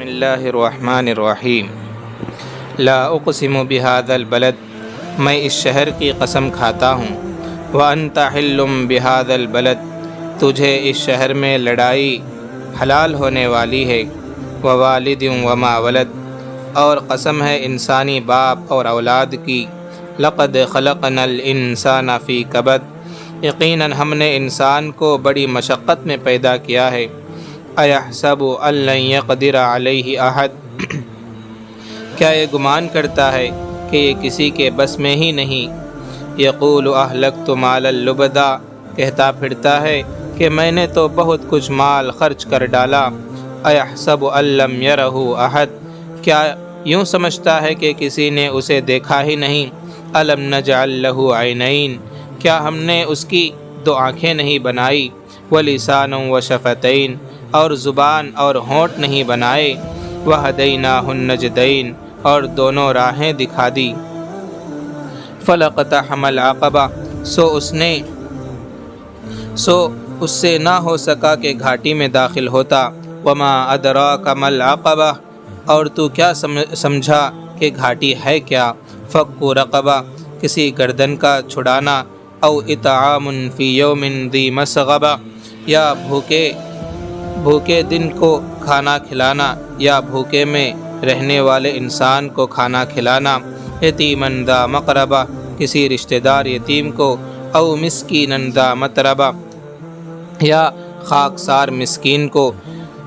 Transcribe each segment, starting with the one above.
بسم اللہ الرحمن الرحیم لا اقسم بهذا البلد، میں اس شہر کی قسم کھاتا ہوں، وانت حل بهذا البلد، تجھے اس شہر میں لڑائی حلال ہونے والی ہے، ووالد وما ولد، اور قسم ہے انسانی باپ اور اولاد کی، لقد خلقنا الانسان فی کبد، یقیناً ہم نے انسان کو بڑی مشقت میں پیدا کیا ہے، ایحسب ان لن یقدر علیہ احد، کیا یہ گمان کرتا ہے کہ یہ کسی کے بس میں ہی نہیں، یقول اہلکت مالا لبدا، کہتا پھرتا ہے کہ میں نے تو بہت کچھ مال خرچ کر ڈالا، ایحسب ان لم یرہ احد، کیا یوں سمجھتا ہے کہ کسی نے اسے دیکھا ہی نہیں، الم نجعل لہ عینین، کیا ہم نے اس کی دو آنکھیں نہیں بنائی، ولسانا وشفتین، اور زبان اور ہونٹ نہیں بنائے، وہدیناہ النجدین، اور دونوں راہیں دکھا دی، فلاقتحم العقبہ، سو اس سے نہ ہو سکا کہ گھاٹی میں داخل ہوتا، وما ادراک ما العقبہ، اور تو کیا سمجھا کہ گھاٹی ہے کیا، فک رقبہ، کسی گردن کا چھڑانا، او اطعام فی یوم ذی مسغبہ، یا بھوکے دن کو کھانا کھلانا، یا بھوکے میں رہنے والے انسان کو کھانا کھلانا، یتیما ذا مقربہ، کسی رشتہ دار یتیم کو، او مسکینا ذا متربہ، یا خاکسار مسکین کو،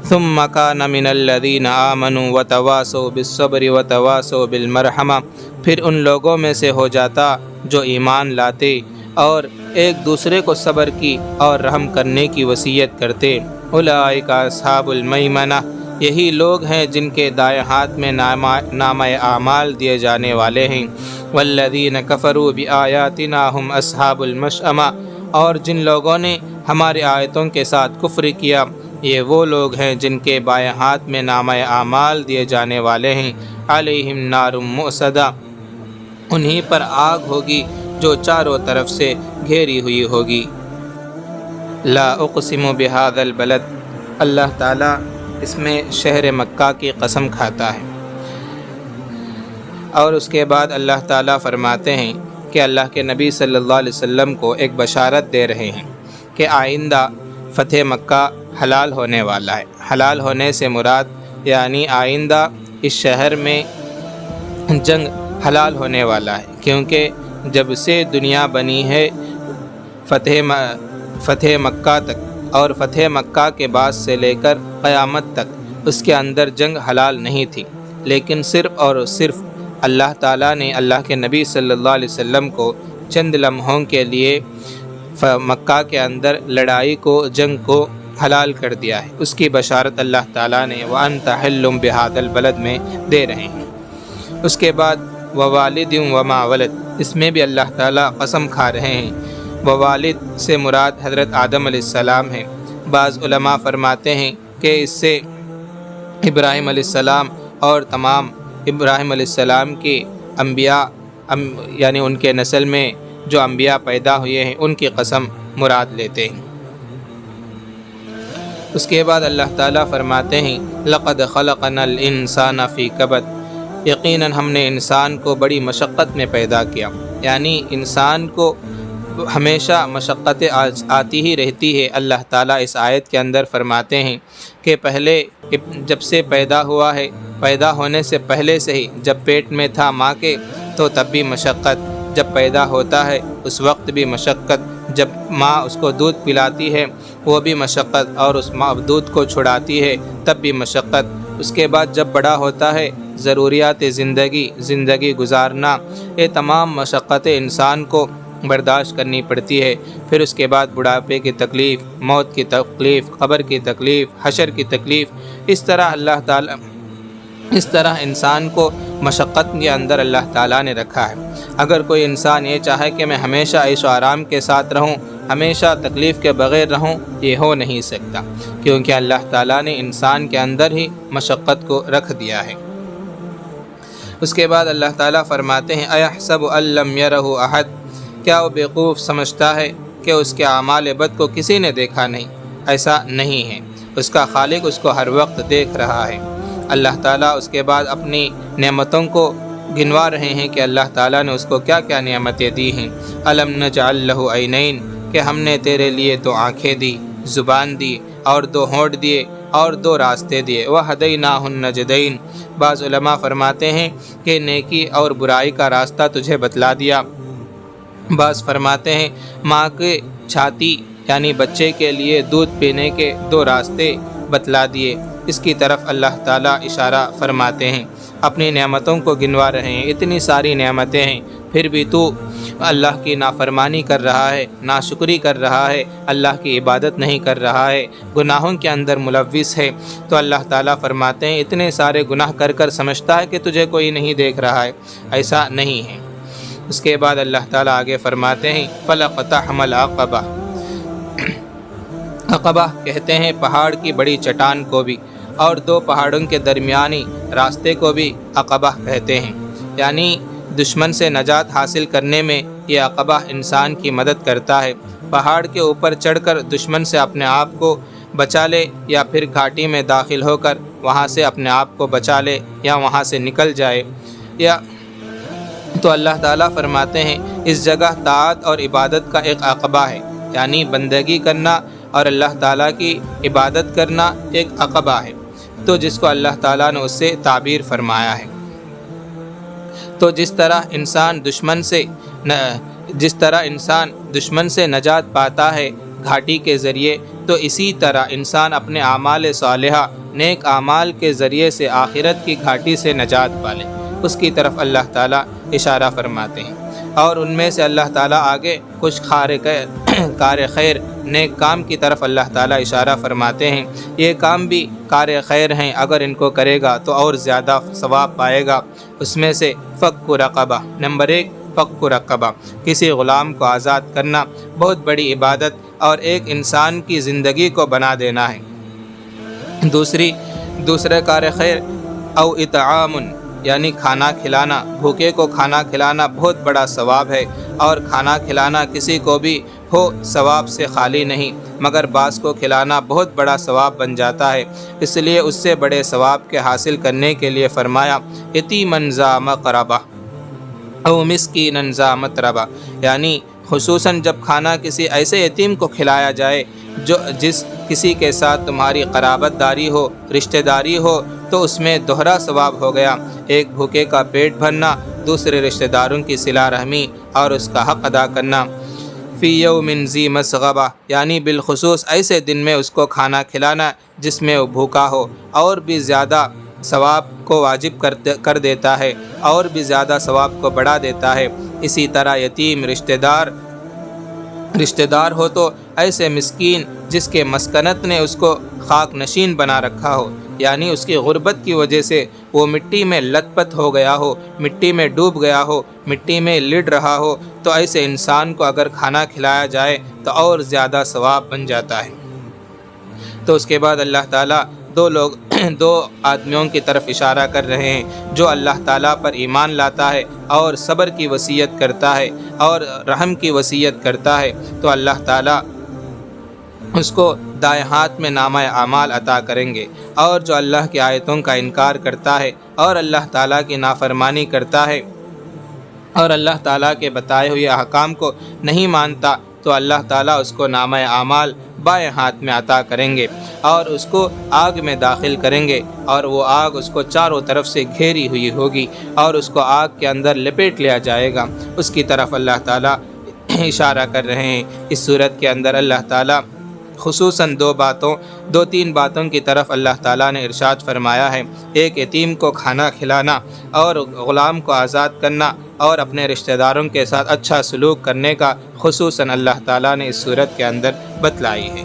ثم کان من الذین آمنوا وتواصوا بالصبر وتواصوا بالمرحمہ، پھر ان لوگوں میں سے ہو جاتا جو ایمان لاتے اور ایک دوسرے کو صبر کی اور رحم کرنے کی وصیت کرتے، اولئک اصحاب المیمنہ، یہی لوگ ہیں جن کے دائیں ہاتھ میں نامہ اعمال دیے جانے والے ہیں، والذین کفروا بآیاتنا ہم اصحاب المشأمہ، اور جن لوگوں نے ہماری آیتوں کے ساتھ کفر کیا یہ وہ لوگ ہیں جن کے بائیں ہاتھ میں نامہ اعمال دیے جانے والے ہیں، علیہم نار مؤصدہ، انہی پر آگ ہوگی جو چاروں طرف سے گھیری ہوئی ہوگی۔ لا اقسم بہذا البلد، اللہ تعالیٰ اس میں شہر مکہ کی قسم کھاتا ہے، اور اس کے بعد اللہ تعالیٰ فرماتے ہیں کہ اللہ کے نبی صلی اللہ علیہ وسلم کو ایک بشارت دے رہے ہیں کہ آئندہ فتح مکہ حلال ہونے والا ہے۔ حلال ہونے سے مراد یعنی آئندہ اس شہر میں جنگ حلال ہونے والا ہے، کیونکہ جب سے دنیا بنی ہے فتح مکہ تک اور فتح مکہ کے بعد سے لے کر قیامت تک اس کے اندر جنگ حلال نہیں تھی، لیکن صرف اور صرف اللہ تعالیٰ نے اللہ کے نبی صلی اللہ علیہ وسلم کو چند لمحوں کے لیے مکہ کے اندر لڑائی کو، جنگ کو حلال کر دیا ہے، اس کی بشارت اللہ تعالیٰ نے وَأَنْتَ حِلٌّ بِهَذَا الْبَلَدِ میں دے رہے ہیں۔ اس کے بعد ووالد وما ولد، اس میں بھی اللہ تعالیٰ قسم کھا رہے ہیں، ووالد سے مراد حضرت آدم علیہ السلام ہیں، بعض علماء فرماتے ہیں کہ اس سے ابراہیم علیہ السلام اور تمام ابراہیم علیہ السلام کی انبیاء یعنی ان کے نسل میں جو انبیاء پیدا ہوئے ہیں ان کی قسم مراد لیتے ہیں۔ اس کے بعد اللہ تعالیٰ فرماتے ہیں لقد خلقنا الانسان فی کبد، یقیناً ہم نے انسان کو بڑی مشقت میں پیدا کیا، یعنی انسان کو ہمیشہ مشقتیں آتی ہی رہتی ہے۔ اللہ تعالیٰ اس آیت کے اندر فرماتے ہیں کہ پہلے جب سے پیدا ہوا ہے، پیدا ہونے سے پہلے سے ہی، جب پیٹ میں تھا ماں کے تو تب بھی مشقت، جب پیدا ہوتا ہے اس وقت بھی مشقت، جب ماں اس کو دودھ پلاتی ہے وہ بھی مشقت، اور اس دودھ کو چھڑاتی ہے تب بھی مشقت، اس کے بعد جب بڑا ہوتا ہے ضروریات زندگی گزارنا، یہ تمام مشقتیں انسان کو برداشت کرنی پڑتی ہے، پھر اس کے بعد بڑھاپے کی تکلیف، موت کی تکلیف، قبر کی تکلیف، حشر کی تکلیف، اس طرح انسان کو مشقت کے اندر اللہ تعالیٰ نے رکھا ہے۔ اگر کوئی انسان یہ چاہے کہ میں ہمیشہ عیش و آرام کے ساتھ رہوں، ہمیشہ تکلیف کے بغیر رہوں، یہ ہو نہیں سکتا، کیونکہ اللہ تعالیٰ نے انسان کے اندر ہی مشقت کو رکھ دیا ہے۔ اس کے بعد اللہ تعالیٰ فرماتے ہیں ایحسب ان لم یرہ احد، کیا وہ بیوقوف سمجھتا ہے کہ اس کے اعمال بد کو کسی نے دیکھا نہیں؟ ایسا نہیں ہے، اس کا خالق اس کو ہر وقت دیکھ رہا ہے۔ اللہ تعالیٰ اس کے بعد اپنی نعمتوں کو گنوا رہے ہیں کہ اللہ تعالیٰ نے اس کو کیا کیا نعمتیں دی ہیں۔ الم نجعل لہ عینین، کہ ہم نے تیرے لیے 2 آنکھیں دی، زبان دی اور 2 ہونٹ دیے اور 2 راستے دیے۔ وہدیناہ النجدین، بعض علماء فرماتے ہیں کہ نیکی اور برائی کا راستہ تجھے بتلا دیا۔ بعض فرماتے ہیں ماں کے چھاتی یعنی بچے کے لیے دودھ پینے کے 2 راستے بتلا دیے۔ اس کی طرف اللہ تعالیٰ اشارہ فرماتے ہیں، اپنی نعمتوں کو گنوا رہے ہیں۔ اتنی ساری نعمتیں ہیں، پھر بھی تو اللہ کی نافرمانی کر رہا ہے، ناشکری کر رہا ہے، اللہ کی عبادت نہیں کر رہا ہے، گناہوں کے اندر ملوث ہے۔ تو اللہ تعالیٰ فرماتے ہیں اتنے سارے گناہ کر سمجھتا ہے کہ تجھے کوئی نہیں دیکھ رہا ہے، ایسا نہیں ہے۔ اس کے بعد اللہ تعالیٰ آگے فرماتے ہیں فَلَقْتَحَمَ الْعَقَبَةَ، عقبہ کہتے ہیں پہاڑ کی بڑی چٹان کو بھی، اور 2 پہاڑوں کے درمیانی راستے کو بھی عقبہ کہتے ہیں۔ یعنی دشمن سے نجات حاصل کرنے میں یہ عقبہ انسان کی مدد کرتا ہے۔ پہاڑ کے اوپر چڑھ کر دشمن سے اپنے آپ کو بچا لے، یا پھر گھاٹی میں داخل ہو کر وہاں سے اپنے آپ کو بچا لے یا وہاں سے نکل جائے، یا تو اللہ تعالیٰ فرماتے ہیں اس جگہ طاعت اور عبادت کا ایک عقبہ ہے، یعنی بندگی کرنا اور اللہ تعالیٰ کی عبادت کرنا ایک عقبہ ہے، تو جس کو اللہ تعالیٰ نے اس سے تعبیر فرمایا ہے۔ تو جس طرح انسان دشمن سے نجات پاتا ہے گھاٹی کے ذریعے، تو اسی طرح انسان اپنے اعمال صالحہ نیک اعمال کے ذریعے سے آخرت کی گھاٹی سے نجات پالے، اس کی طرف اللہ تعالیٰ اشارہ فرماتے ہیں۔ اور ان میں سے اللہ تعالیٰ آگے کچھ کار خیر نیک کام کی طرف اللہ تعالیٰ اشارہ فرماتے ہیں۔ یہ کام بھی کار خیر ہیں، اگر ان کو کرے گا تو اور زیادہ ثواب پائے گا۔ اس میں سے فک رقبہ، نمبر 1 فک رقبہ، کسی غلام کو آزاد کرنا بہت بڑی عبادت اور ایک انسان کی زندگی کو بنا دینا ہے۔ دوسرے کار خیر او اطعام، یعنی کھانا کھلانا، بھوکے کو کھانا کھلانا بہت بڑا ثواب ہے، اور کھانا کھلانا کسی کو بھی ہو ثواب سے خالی نہیں، مگر بعض کو کھلانا بہت بڑا ثواب بن جاتا ہے۔ اس لیے اس سے بڑے ثواب کے حاصل کرنے کے لیے فرمایا یتیمن ذا مقربہ او مسکینا ذا متربہ، یعنی خصوصاً جب کھانا کسی ایسے یتیم کو کھلایا جائے جس کسی کے ساتھ تمہاری قرابت داری ہو، رشتہ داری ہو، تو اس میں دوہرا ثواب ہو گیا، ایک بھوکے کا پیٹ بھرنا، دوسرے رشتہ داروں کی صلہ رحمی اور اس کا حق ادا کرنا۔ فی یوم ذی مسغبہ، یعنی بالخصوص ایسے دن میں اس کو کھانا کھلانا جس میں وہ بھوکا ہو، اور بھی زیادہ ثواب کو واجب کر دیتا ہے، اور بھی زیادہ ثواب کو بڑھا دیتا ہے۔ اسی طرح یتیم رشتہ دار ہو تو ایسے مسکین جس کے مسکنت نے اس کو خاک نشین بنا رکھا ہو، یعنی اس کی غربت کی وجہ سے وہ مٹی میں لت پت ہو گیا ہو، مٹی میں ڈوب گیا ہو، مٹی میں لڑ رہا ہو، تو ایسے انسان کو اگر کھانا کھلایا جائے تو اور زیادہ ثواب بن جاتا ہے۔ تو اس کے بعد اللہ تعالیٰ دو آدمیوں کی طرف اشارہ کر رہے ہیں جو اللہ تعالیٰ پر ایمان لاتا ہے اور صبر کی وصیت کرتا ہے اور رحم کی وصیت کرتا ہے، تو اللہ تعالیٰ اس کو دائیں ہاتھ میں نامہ اعمال عطا کریں گے، اور جو اللہ کی آیتوں کا انکار کرتا ہے اور اللہ تعالیٰ کی نافرمانی کرتا ہے اور اللہ تعالیٰ کے بتائے ہوئے احکام کو نہیں مانتا، تو اللہ تعالیٰ اس کو نامہ اعمال بائیں ہاتھ میں عطا کریں گے اور اس کو آگ میں داخل کریں گے، اور وہ آگ اس کو چاروں طرف سے گھیری ہوئی ہوگی اور اس کو آگ کے اندر لپیٹ لیا جائے گا۔ اس کی طرف اللہ تعالیٰ اشارہ کر رہے ہیں۔ اس صورت کے اندر اللہ تعالیٰ خصوصاً دو تین باتوں کی طرف اللہ تعالیٰ نے ارشاد فرمایا ہے، ایک یتیم کو کھانا کھلانا اور غلام کو آزاد کرنا اور اپنے رشتہ داروں کے ساتھ اچھا سلوک کرنے کا خصوصاً اللہ تعالیٰ نے اس صورت کے اندر بتلائی ہے۔